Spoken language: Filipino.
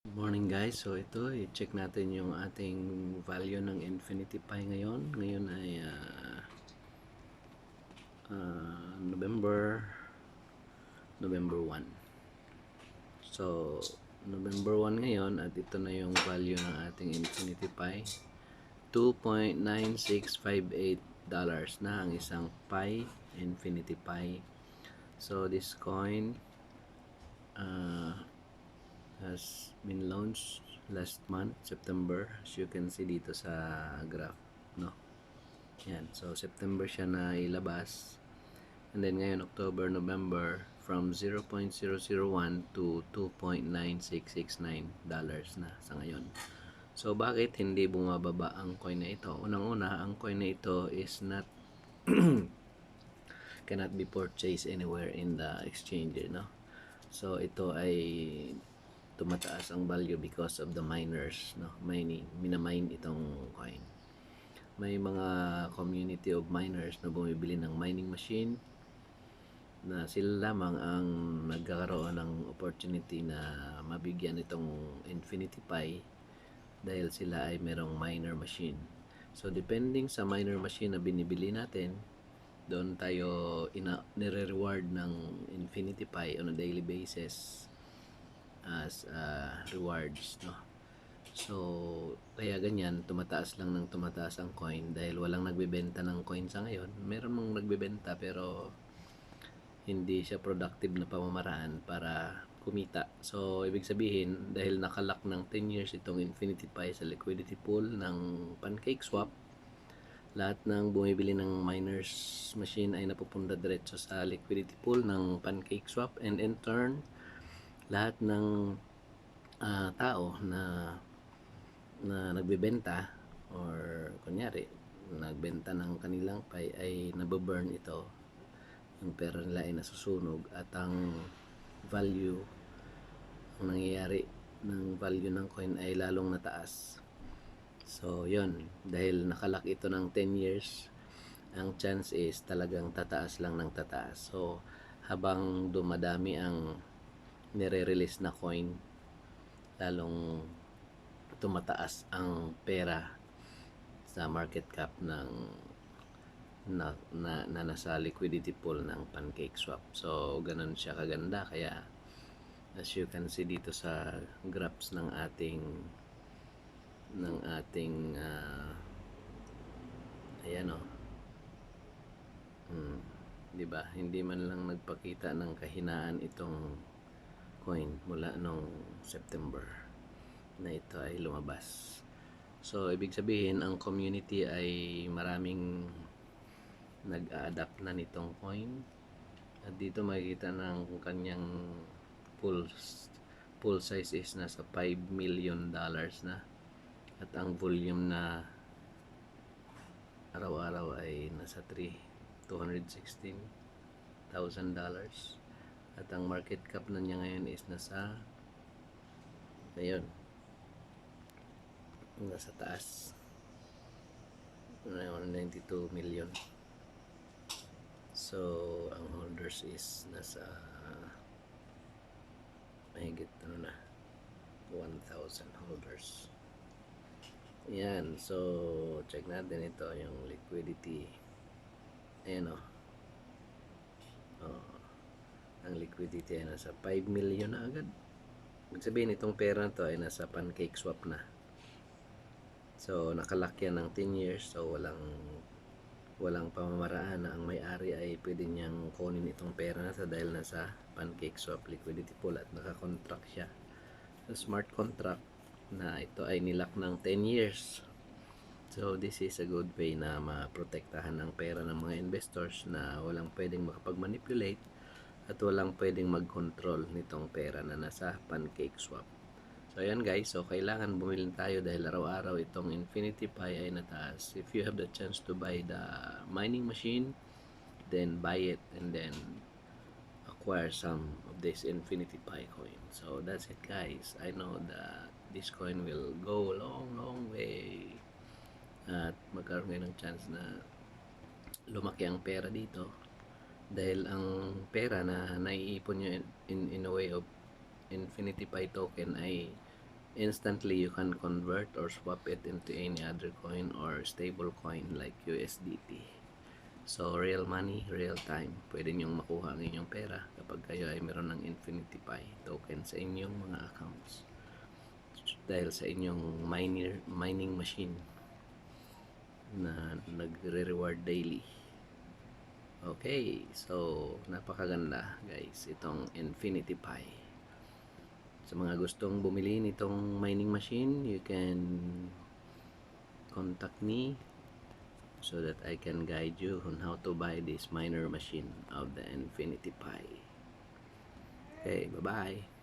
Good morning guys. So ito, i-check natin yung ating value ng Infinity Pi ngayon. Ngayon ay November 1. So November 1 ngayon at ito na yung value ng ating Infinity Pi. $2.9658 na ang isang Pi, Infinity Pi. So this coin has been launched last month, September, as you can see dito sa graph, no? Yan, so September siya na ilabas, and then ngayon October, November, from 0.001 to $2.9669 na sa ngayon. So bakit hindi bumababa ang coin na ito? Unang-una, ang coin na ito is not cannot be purchased anywhere in the exchange, no? So ito ay tumataas ang value because of the miners, no? Minamine itong coin. May mga community of miners na bumibili ng mining machine na sila lamang ang nagkakaroon ng opportunity na mabigyan itong Infinity Pi dahil sila ay merong miner machine. So depending sa miner machine na binibili natin, doon tayo nire-reward ng Infinity Pi on a daily basis as rewards, no? So kaya ganyan, tumataas lang ng tumataas ang coin dahil walang nagbebenta ng coin sa ngayon. Meron mong nagbebenta pero hindi siya productive na pamamaraan para kumita. So ibig sabihin, dahil nakalock ng 10 years itong Infinity Pi sa liquidity pool ng PancakeSwap, lahat ng bumibili ng miners machine ay napupunta diretso sa liquidity pool ng PancakeSwap, and in turn lahat ng tao na nagbebenta or kunyari nagbenta ng kanilang Pi ay nababurn ito, yung pera nila ay nasusunog at ang value, ang nangyayari ng value ng coin ay lalong nataas. So yun, dahil nakalock ito ng 10 years, ang chance is talagang tataas lang ng tataas. So habang dumadami ang nire-release na coin, lalong tumataas ang pera sa market cap ng na nasa liquidity pool ng PancakeSwap. So ganun siya kaganda. Kaya as you can see dito sa graphs ng ating ayan o, di ba, hindi man lang nagpakita ng kahinaan itong coin mula nung September na ito ay lumabas. So ibig sabihin, ang community ay maraming nag-a-adapt na nitong coin, at dito makikita ng kanyang full size is nasa $5 million na, at ang volume na araw-araw ay nasa $216,000, at ang market cap na niya ngayon is nasa, ayun, nasa taas, 92 million. So ang holders is nasa mahigit 1,000 holders. Yan, so check natin ito, yung liquidity. Ayan o, ang liquidity ay nasa 5 million na agad. Ibig sabihin, itong pera na to ay nasa PancakeSwap na. So nakalock yan ng 10 years, so walang pamamaraan na ang may-ari ay pwede niyang kunin itong pera na to dahil nasa PancakeSwap liquidity pool at naka-contract siya sa smart contract na ito ay nilock ng 10 years. So this is a good way na maprotektahan ang pera ng mga investors na walang pwedeng makapag-manipulate at walang pwedeng mag-control nitong pera na nasa PancakeSwap. So ayan guys, so kailangan bumili tayo dahil araw-araw itong Infinity Pi ay nataas. If you have the chance to buy the mining machine, then buy it and then acquire some of this Infinity Pi coin. So that's it guys. I know that this coin will go a long way at magkaroon kayo ng chance na lumaki ang pera dito, dahil ang pera na naiipon nyo in a way of Infinity Pi token ay instantly you can convert or swap it into any other coin or stable coin like USDT. So, real money, real time. Pwede nyong makuha ang inyong pera kapag kayo ay meron ng Infinity Pi token sa inyong mga accounts. Dahil sa inyong mining machine na nagre-reward daily. Okay, so napakaganda guys itong Infinity Pi. Sa mga gustong bumili nitong mining machine, you can contact me so that I can guide you on how to buy this miner machine of the Infinity Pi. Okay, bye-bye.